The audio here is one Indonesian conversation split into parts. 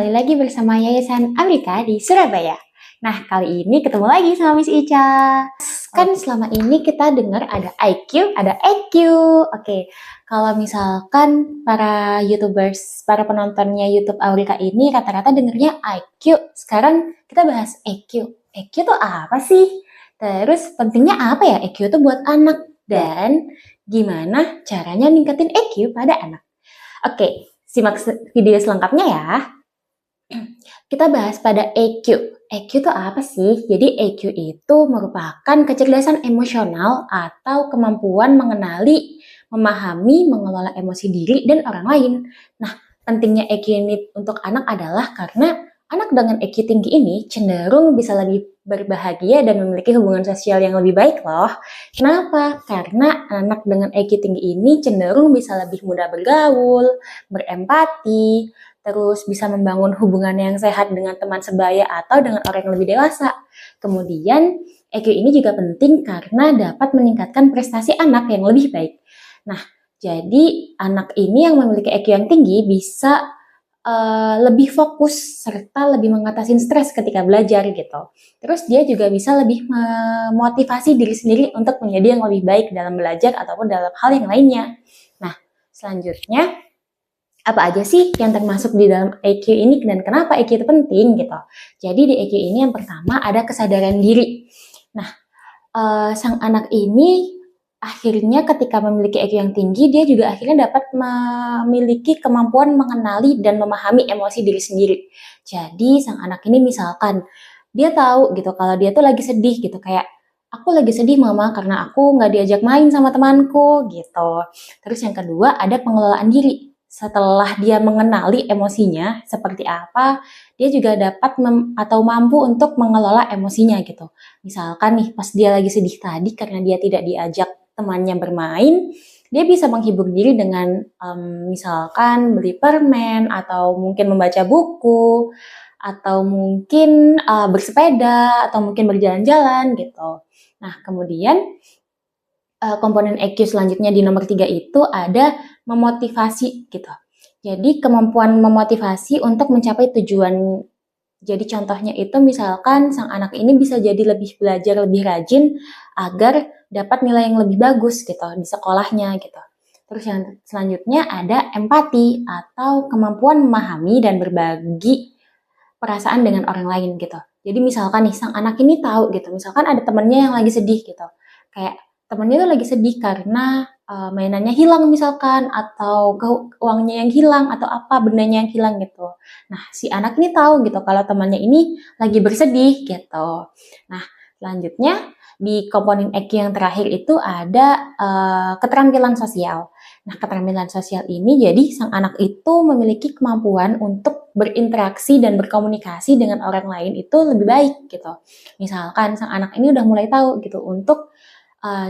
kembali lagi bersama Yayasan Amrika di Surabaya. Nah, kali ini ketemu lagi sama Miss Ica. Kan selama ini kita dengar ada IQ, ada EQ. Oke, kalau misalkan para YouTubers, para penontonnya YouTube Aurika ini rata-rata dengarnya IQ. Sekarang kita bahas EQ. EQ itu apa sih? Terus pentingnya apa ya EQ itu buat anak? Dan gimana caranya ningkatin EQ pada anak? Oke, simak video selengkapnya ya. Kita bahas pada EQ. EQ itu apa sih? Jadi EQ itu merupakan kecerdasan emosional atau kemampuan mengenali, memahami, mengelola emosi diri dan orang lain. Nah, pentingnya EQ ini untuk anak adalah karena anak dengan EQ tinggi ini cenderung bisa lebih berbahagia dan memiliki hubungan sosial yang lebih baik loh. Kenapa? Karena anak dengan EQ tinggi ini cenderung bisa lebih mudah bergaul, berempati, terus bisa membangun hubungan yang sehat dengan teman sebaya atau dengan orang yang lebih dewasa. Kemudian, EQ ini juga penting karena dapat meningkatkan prestasi anak yang lebih baik. Nah, jadi anak ini yang memiliki EQ yang tinggi bisa lebih fokus serta lebih mengatasi stres ketika belajar gitu. Terus dia juga bisa lebih memotivasi diri sendiri untuk menjadi yang lebih baik dalam belajar ataupun dalam hal yang lainnya. Nah, selanjutnya apa aja sih yang termasuk di dalam EQ ini dan kenapa EQ itu penting gitu. Jadi di EQ ini yang pertama ada kesadaran diri. Nah, sang anak ini akhirnya ketika memiliki EQ yang tinggi, dia juga akhirnya dapat memiliki kemampuan mengenali dan memahami emosi diri sendiri. Jadi sang anak ini misalkan dia tahu gitu kalau dia tuh lagi sedih gitu, kayak aku lagi sedih mama karena aku nggak diajak main sama temanku gitu. Terus yang kedua ada pengelolaan diri. Setelah dia mengenali emosinya seperti apa, dia juga dapat atau mampu untuk mengelola emosinya gitu. Misalkan nih pas dia lagi sedih tadi karena dia tidak diajak temannya bermain, dia bisa menghibur diri dengan misalkan beli permen atau mungkin membaca buku atau mungkin bersepeda atau mungkin berjalan-jalan gitu. Nah, kemudian komponen EQ selanjutnya di nomor 3 itu ada memotivasi gitu. Jadi kemampuan memotivasi untuk mencapai tujuan. Jadi contohnya itu misalkan sang anak ini bisa jadi lebih belajar lebih rajin agar dapat nilai yang lebih bagus gitu di sekolahnya gitu. Terus yang selanjutnya ada empati atau kemampuan memahami dan berbagi perasaan dengan orang lain gitu. Jadi misalkan nih sang anak ini tahu gitu, misalkan ada temennya yang lagi sedih gitu. Kayak temennya tuh lagi sedih karena mainannya hilang misalkan atau uangnya yang hilang atau apa bendanya yang hilang gitu. Nah, si anak ini tahu gitu kalau temannya ini lagi bersedih gitu. Nah, selanjutnya di komponen EQ yang terakhir itu ada keterampilan sosial. Nah, keterampilan sosial ini jadi sang anak itu memiliki kemampuan untuk berinteraksi dan berkomunikasi dengan orang lain itu lebih baik gitu. Misalkan sang anak ini udah mulai tahu gitu untuk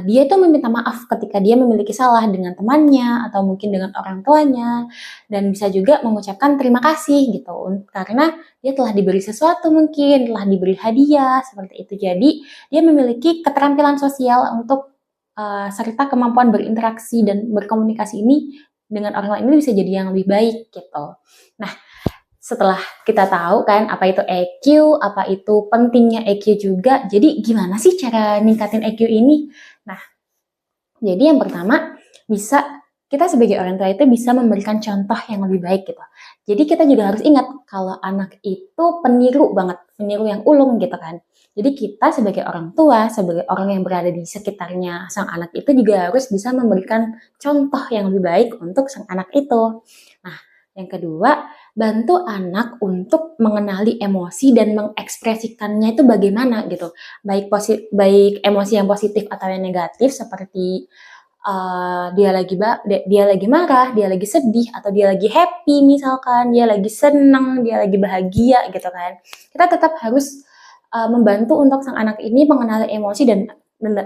dia tuh meminta maaf ketika dia memiliki salah dengan temannya atau mungkin dengan orang tuanya dan bisa juga mengucapkan terima kasih gitu karena dia telah diberi sesuatu mungkin, telah diberi hadiah seperti itu. Jadi dia memiliki keterampilan sosial untuk serta kemampuan berinteraksi dan berkomunikasi ini dengan orang lain ini bisa jadi yang lebih baik gitu. Nah, setelah kita tahu kan apa itu EQ, apa itu pentingnya EQ juga, jadi gimana sih cara ningkatin EQ ini? Nah, jadi yang pertama bisa kita sebagai orang tua itu bisa memberikan contoh yang lebih baik gitu. Jadi kita juga harus ingat kalau anak itu peniru banget, peniru yang ulung gitu kan. Jadi kita sebagai orang tua, sebagai orang yang berada di sekitarnya sang anak itu juga harus bisa memberikan contoh yang lebih baik untuk sang anak itu. Nah, yang kedua, bantu anak untuk mengenali emosi dan mengekspresikannya itu bagaimana gitu. Baik emosi yang positif atau yang negatif seperti dia lagi marah, dia lagi sedih, atau dia lagi happy misalkan, dia lagi senang, dia lagi bahagia gitu kan. Kita tetap harus membantu untuk sang anak ini mengenali emosi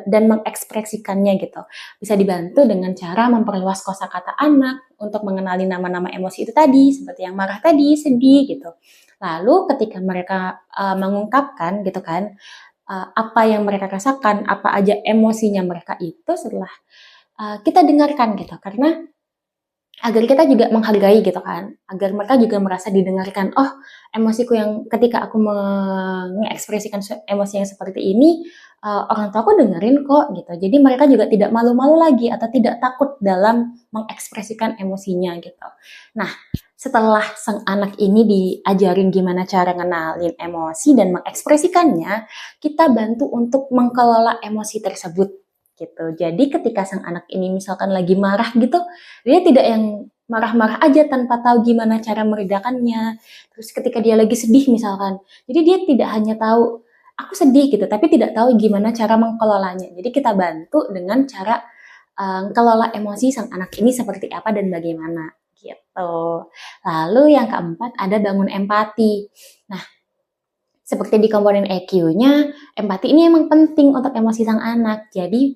dan mengekspresikannya gitu. Bisa dibantu dengan cara memperluas kosakata anak untuk mengenali nama-nama emosi itu tadi, seperti yang marah tadi, sedih gitu. Lalu ketika mereka mengungkapkan gitu kan, apa yang mereka rasakan, apa aja emosinya mereka itu setelah kita dengarkan gitu, karena agar kita juga menghargai gitu kan, agar mereka juga merasa didengarkan. Oh, emosiku yang ketika aku mengekspresikan emosi yang seperti ini, orang tuaku dengerin kok gitu. Jadi mereka juga tidak malu-malu lagi atau tidak takut dalam mengekspresikan emosinya gitu. Nah, setelah sang anak ini diajarin gimana cara ngenalin emosi dan mengekspresikannya, kita bantu untuk mengelola emosi tersebut gitu. Jadi ketika sang anak ini misalkan lagi marah gitu, dia tidak yang marah-marah aja tanpa tahu gimana cara meredakannya. Terus ketika dia lagi sedih misalkan, jadi dia tidak hanya tahu aku sedih gitu, tapi tidak tahu gimana cara mengelolanya. Jadi kita bantu dengan cara mengelola emosi sang anak ini seperti apa dan bagaimana gitu. Lalu yang keempat ada bangun empati. Nah, seperti di komponen EQ-nya, empati ini emang penting untuk emosi sang anak. Jadi,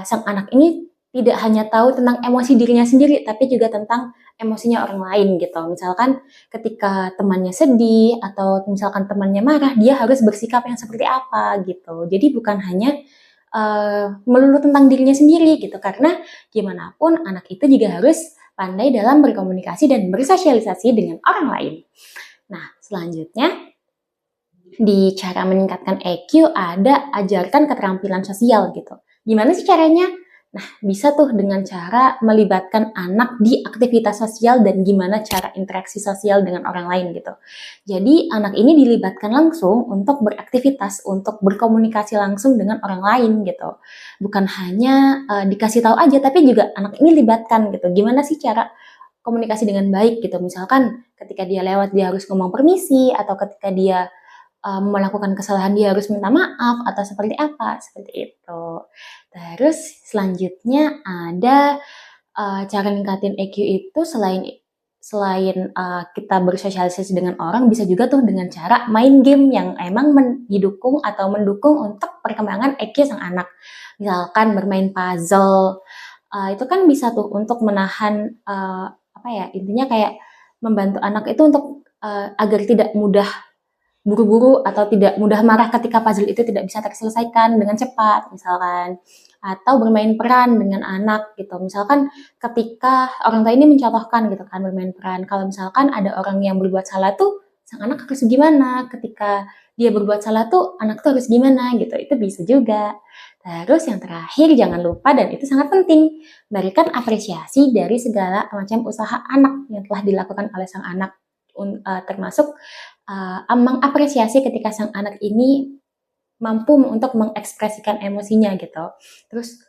sang anak ini tidak hanya tahu tentang emosi dirinya sendiri, tapi juga tentang emosinya orang lain gitu. Misalkan ketika temannya sedih atau misalkan temannya marah, dia harus bersikap yang seperti apa gitu. Jadi bukan hanya melulu tentang dirinya sendiri gitu, karena gimana pun anak itu juga harus pandai dalam berkomunikasi dan bersosialisasi dengan orang lain. Nah, selanjutnya di cara meningkatkan EQ ada ajarkan keterampilan sosial gitu. Gimana sih caranya? Nah, bisa tuh dengan cara melibatkan anak di aktivitas sosial dan gimana cara interaksi sosial dengan orang lain gitu. Jadi anak ini dilibatkan langsung untuk beraktivitas, untuk berkomunikasi langsung dengan orang lain gitu. Bukan hanya dikasih tahu aja, tapi juga anak ini libatkan gitu. Gimana sih cara komunikasi dengan baik gitu. Misalkan ketika dia lewat dia harus ngomong permisi, atau ketika dia melakukan kesalahan dia harus minta maaf atau seperti apa, seperti itu. Terus selanjutnya ada cara ningkatin EQ itu selain kita bersosialisasi dengan orang, bisa juga tuh dengan cara main game yang emang didukung atau mendukung untuk perkembangan EQ sang anak. Misalkan bermain puzzle, itu kan bisa tuh untuk menahan intinya kayak membantu anak itu untuk agar tidak mudah buru-buru atau tidak mudah marah ketika puzzle itu tidak bisa terselesaikan dengan cepat misalkan, atau bermain peran dengan anak gitu. Misalkan ketika orang tua ini mencontohkan gitu kan bermain peran, kalau misalkan ada orang yang berbuat salah tuh sang anak harus gimana, ketika dia berbuat salah tuh anak tuh harus gimana gitu, itu bisa juga. Terus yang terakhir jangan lupa dan itu sangat penting, berikan apresiasi dari segala macam usaha anak yang telah dilakukan oleh sang anak, termasuk mengapresiasi ketika sang anak ini mampu untuk mengekspresikan emosinya gitu. Terus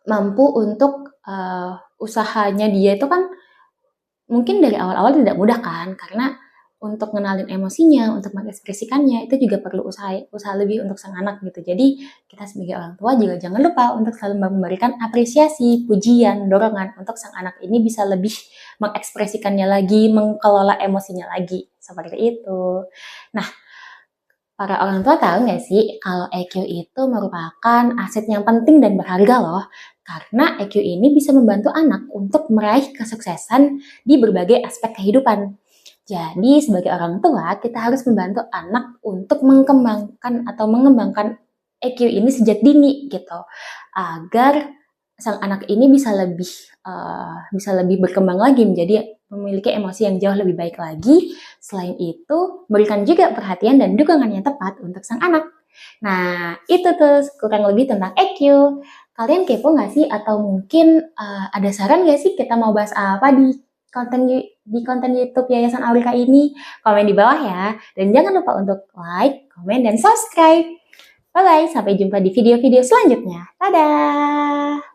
mampu untuk usahanya dia itu kan mungkin dari awal-awal tidak mudah kan, karena untuk ngenalin emosinya, untuk mengekspresikannya itu juga perlu usaha lebih untuk sang anak gitu. Jadi kita sebagai orang tua juga jangan lupa untuk selalu memberikan apresiasi, pujian, dorongan untuk sang anak ini bisa lebih mengekspresikannya lagi, mengelola emosinya lagi, seperti itu. Nah, para orang tua tahu nggak sih kalau EQ itu merupakan aset yang penting dan berharga loh, karena EQ ini bisa membantu anak untuk meraih kesuksesan di berbagai aspek kehidupan. Jadi sebagai orang tua, kita harus membantu anak untuk mengembangkan EQ ini sejak dini gitu, agar sang anak ini bisa lebih berkembang lagi menjadi memiliki emosi yang jauh lebih baik lagi. Selain itu, berikan juga perhatian dan dukungan yang tepat untuk sang anak. Nah, itu tuh kurang lebih tentang EQ. Kalian kepo nggak sih? Atau mungkin ada saran nggak sih kita mau bahas apa di konten YouTube Yayasan Aurika ini? Komen di bawah ya. Dan jangan lupa untuk like, komen, dan subscribe. Bye-bye, sampai jumpa di video-video selanjutnya. Dadah!